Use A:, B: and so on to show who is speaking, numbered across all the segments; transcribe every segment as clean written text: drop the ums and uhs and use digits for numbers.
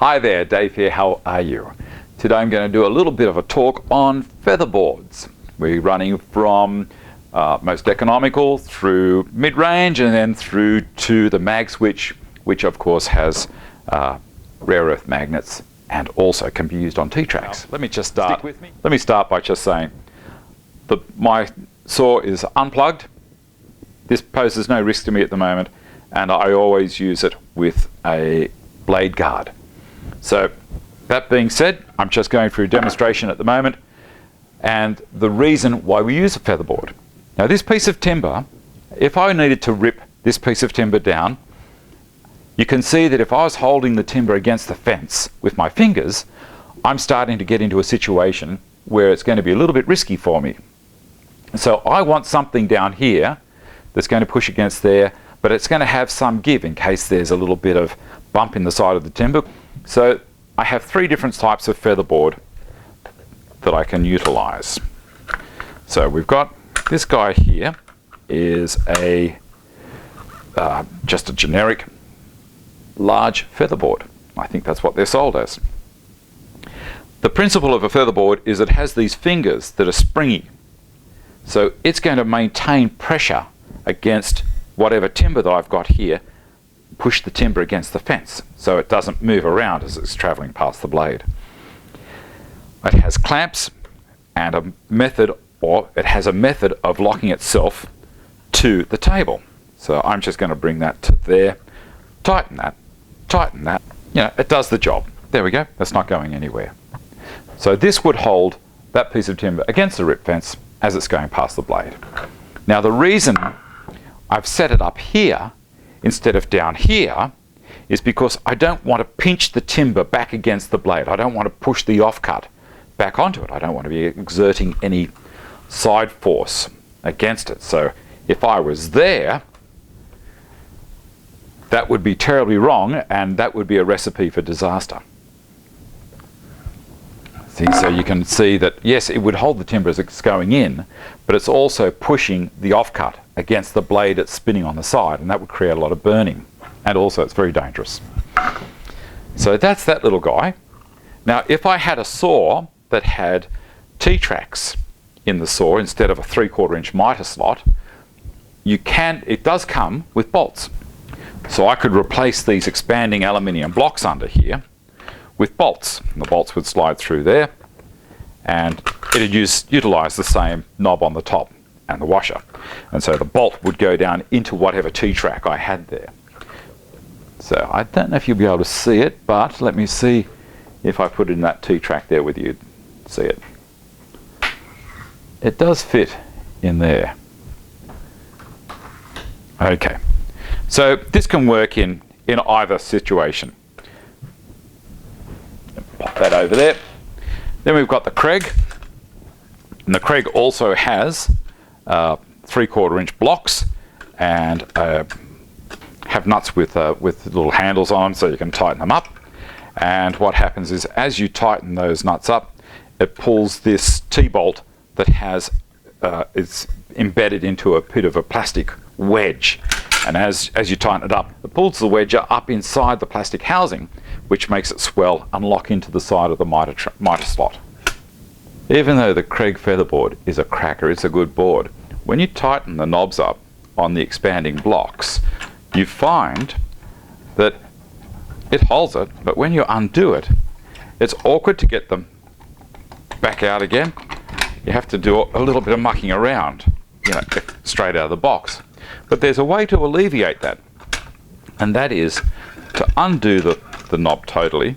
A: Hi there, Dave here, how are you? Today I'm going to do a little bit of a talk on featherboards. We're running from most economical through mid-range and then through to the Magswitch, which of course has rare earth magnets and also can be used on T-tracks. Let me just start. Stick with me. Let me start by just saying that my saw is unplugged. This poses no risk to me at the moment, and I always use it with a blade guard. So that being said, I'm just going through a demonstration at the moment, and the reason why we use a featherboard. Now this piece of timber, if I needed to rip this piece of timber down, you can see that if I was holding the timber against the fence with my fingers, I'm starting to get into a situation where it's going to be a little bit risky for me. So I want something down here that's going to push against there, but it's going to have some give in case there's a little bit of bump in the side of the timber. So I have three different types of featherboard that I can utilize. So we've got this guy here is a just a generic large featherboard. I think that's what they're sold as. The principle of a featherboard is it has these fingers that are springy. So it's going to maintain pressure against whatever timber that I've got here, push the timber against the fence so it doesn't move around as it's traveling past the blade. It has clamps and a method, or it has a method of locking itself to the table. So I'm just going to bring that to there, tighten that. You know, it does the job. There we go. That's not going anywhere. So this would hold that piece of timber against the rip fence as it's going past the blade. Now the reason I've set it up here instead of down here is because I don't want to pinch the timber back against the blade. I don't want to push the offcut back onto it. I don't want to be exerting any side force against it. So if I was there, that would be terribly wrong, and that would be a recipe for disaster. See, so you can see that, yes, it would hold the timber as it's going in, but it's also pushing the offcut against the blade that's spinning on the side, and that would create a lot of burning. And also it's very dangerous. So that's that little guy. Now if I had a saw that had T-tracks in the saw instead of a 3/4 inch miter slot, it does come with bolts. So I could replace these expanding aluminium blocks under here with bolts. And the bolts would slide through there, and it'd utilize the same knob on the top and the washer. And so the bolt would go down into whatever T-track I had there. So I don't know if you'll be able to see it, but let me see if I put in that T-track there with you. See it. It does fit in there. Okay. So this can work in either situation. Pop that over there. Then we've got the Kreg. And the Kreg also has 3/4 inch blocks and have nuts with little handles on them so you can tighten them up. And what happens is as you tighten those nuts up, it pulls this T-bolt that has it's embedded into a bit of a plastic wedge. And as you tighten it up, it pulls the wedge up inside the plastic housing, which makes it swell and lock into the side of the miter slot. Even though the Kreg featherboard is a cracker, it's a good board, when you tighten the knobs up on the expanding blocks, you find that it holds it, but when you undo it, it's awkward to get them back out again. You have to do a little bit of mucking around, you know, straight out of the box. But there's a way to alleviate that, and that is to undo the knob totally,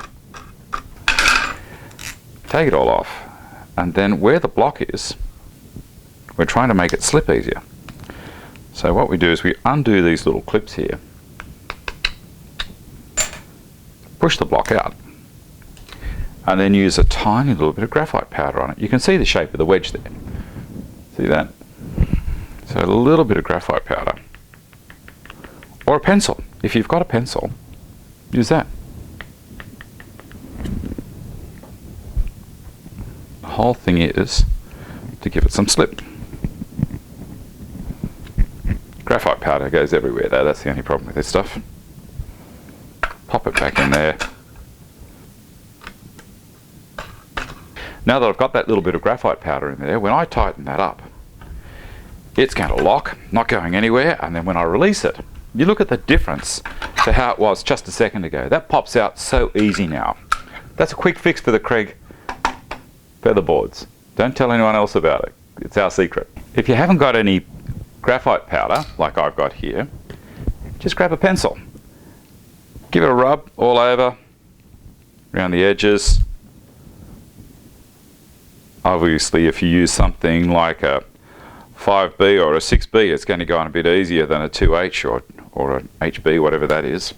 A: take it all off, and then where the block is, we're trying to make it slip easier. So what we do is we undo these little clips here, push the block out, and then use a tiny little bit of graphite powder on it. You can see the shape of the wedge there. See that? So a little bit of graphite powder. Or a pencil. If you've got a pencil, use that. The whole thing is to give it some slip. Graphite powder goes everywhere though, that's the only problem with this stuff. Pop it back in there. Now that I've got that little bit of graphite powder in there, when I tighten that up, it's going to lock, not going anywhere, and then when I release it, you look at the difference to how it was just a second ago. That pops out so easy now. That's a quick fix for the Kreg Featherboards. Don't tell anyone else about it. It's our secret. If you haven't got any graphite powder, like I've got here, just grab a pencil. Give it a rub all over, around the edges. Obviously, if you use something like a 5B or a 6B, it's going to go on a bit easier than a 2H or an HB, whatever that is.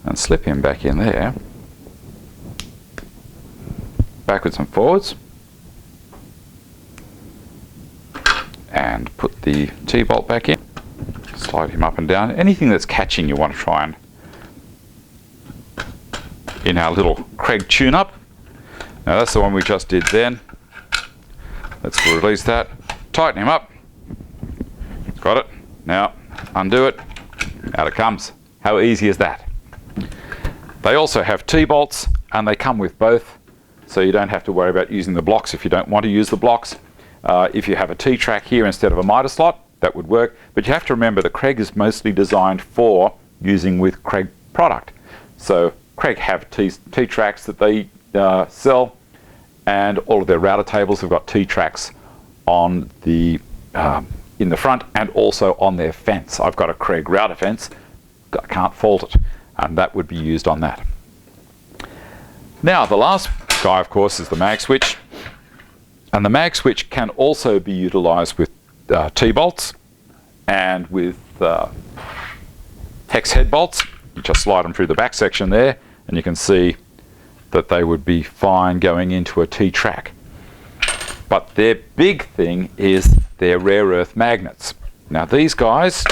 A: And slip him back in there. Backwards and forwards. And put the T-bolt back in. Slide him up and down. Anything that's catching you want to try and in our little Kreg tune-up. Now that's the one we just did then. Let's release that. Tighten him up. Got it. Now undo it. Out it comes. How easy is that? They also have T-bolts and they come with both, so you don't have to worry about using the blocks if you don't want to use the blocks. If you have a T-track here instead of a miter slot, that would work. But you have to remember the Kreg is mostly designed for using with Kreg product. So Kreg have T-tracks that they sell, and all of their router tables have got T-tracks on the in the front and also on their fence. I've got a Kreg router fence. I can't fault it, and that would be used on that. Now the last guy, of course, is the Magswitch, and the Magswitch can also be utilized with T-bolts and with hex head bolts. You just slide them through the back section there, and you can see that they would be fine going into a T-track. But their big thing is their rare earth magnets. Now these guys,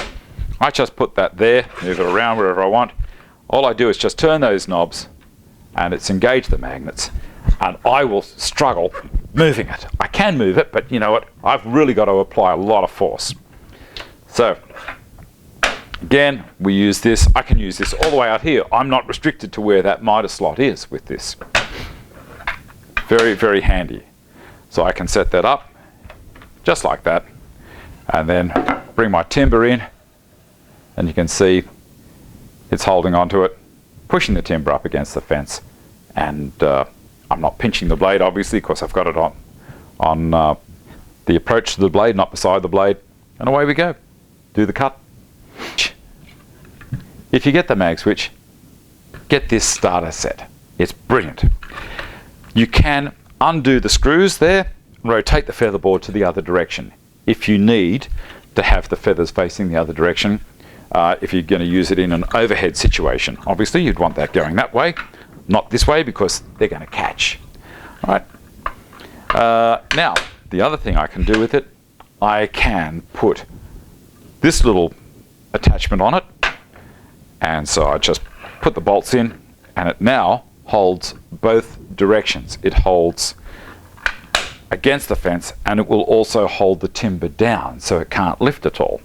A: I just put that there, move it around wherever I want. All I do is just turn those knobs and it's engaged the magnets, and I will struggle moving it. I can move it, but you know what? I've really got to apply a lot of force. So again, we use this. I can use this all the way out here. I'm not restricted to where that miter slot is with this. Very, very handy. So I can set that up just like that, and then bring my timber in, and you can see it's holding onto it, pushing the timber up against the fence, and I'm not pinching the blade obviously because I've got it on the approach to the blade, not beside the blade, and away we go. Do the cut. If you get the Magswitch, get this starter set. It's brilliant. You can undo the screws there, rotate the featherboard to the other direction if you need to have the feathers facing the other direction. If you're going to use it in an overhead situation, obviously you'd want that going that way, not this way, because they're going to catch. All right. Now the other thing I can do with it, I can put this little attachment on it, and so I just put the bolts in, and it now holds both directions. It holds against the fence, and it will also hold the timber down so it can't lift at all.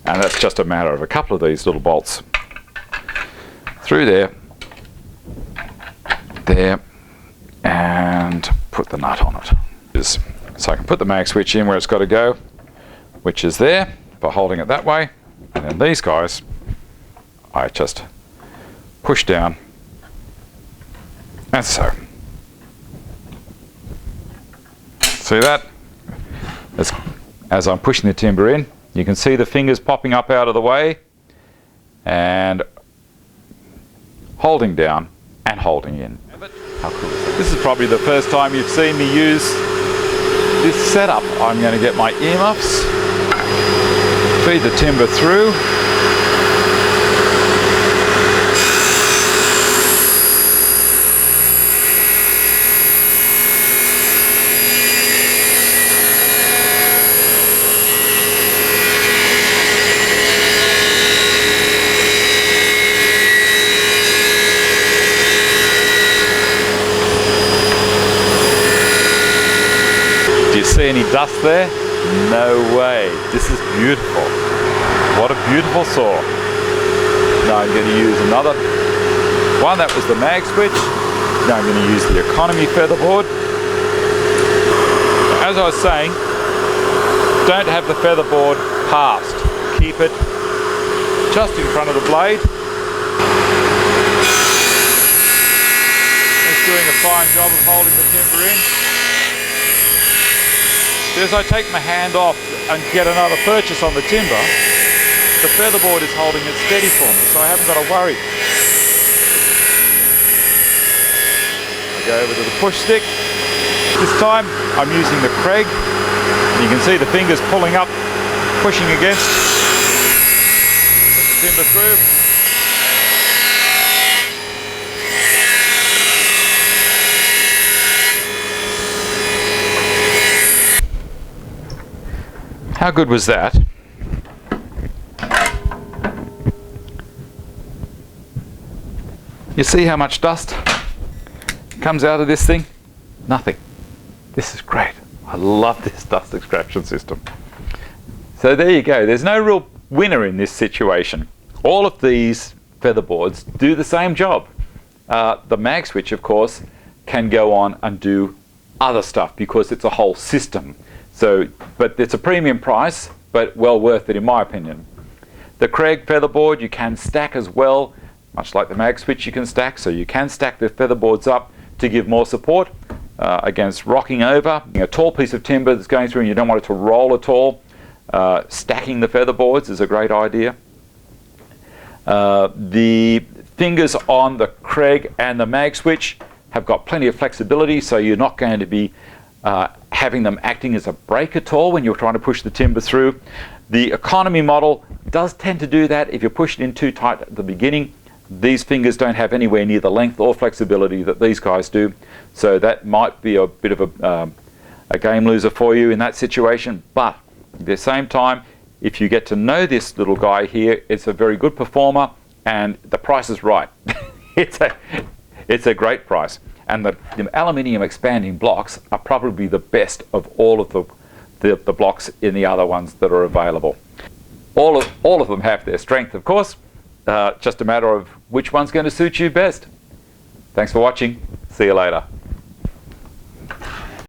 A: And that's just a matter of a couple of these little bolts through there, and put the nut on it. So I can put the Magswitch in where it's got to go, which is there, by holding it that way, and then these guys I just push down, and so. See that? As I'm pushing the timber in, you can see the fingers popping up out of the way and holding down and holding in. How cool is that? This is probably the first time you've seen me use this setup. I'm going to get my earmuffs, feed the timber through. See any dust there? No way. This is beautiful. What a beautiful saw. Now I'm going to use another one. That was the Magswitch. Now I'm going to use the economy featherboard. as I was saying, don't have the featherboard past. Keep it just in front of the blade. It's doing a fine job of holding the timber in. As I take my hand off and get another purchase on the timber, the featherboard is holding it steady for me, so I haven't got to worry. I go over to the push stick. This time I'm using the Kreg. You can see the fingers pulling up, pushing against. Put the timber through. How good was that? You see how much dust comes out of this thing? Nothing. This is great. I love this dust extraction system. So there you go. There's no real winner in this situation. All of these featherboards do the same job. The Magswitch, of course, can go on and do other stuff because it's a whole system. So, but it's a premium price, but well worth it in my opinion. The Kreg featherboard you can stack as well, much like the Magswitch you can stack, so you can stack the featherboards up to give more support against rocking over. A tall piece of timber that's going through and you don't want it to roll at all, stacking the featherboards is a great idea. The fingers on the Kreg and the Magswitch have got plenty of flexibility, so you're not going to be having them acting as a brake at all when you're trying to push the timber through. The economy model does tend to do that if you're pushing in too tight at the beginning. These fingers don't have anywhere near the length or flexibility that these guys do, so that might be a bit of a game loser for you in that situation. But at the same time, if you get to know this little guy here, it's a very good performer and the price is right. it's a great price. And the aluminium expanding blocks are probably the best of all of the blocks in the other ones that are available. All of them have their strength, of course. Just a matter of which one's going to suit you best. Thanks for watching. See you later.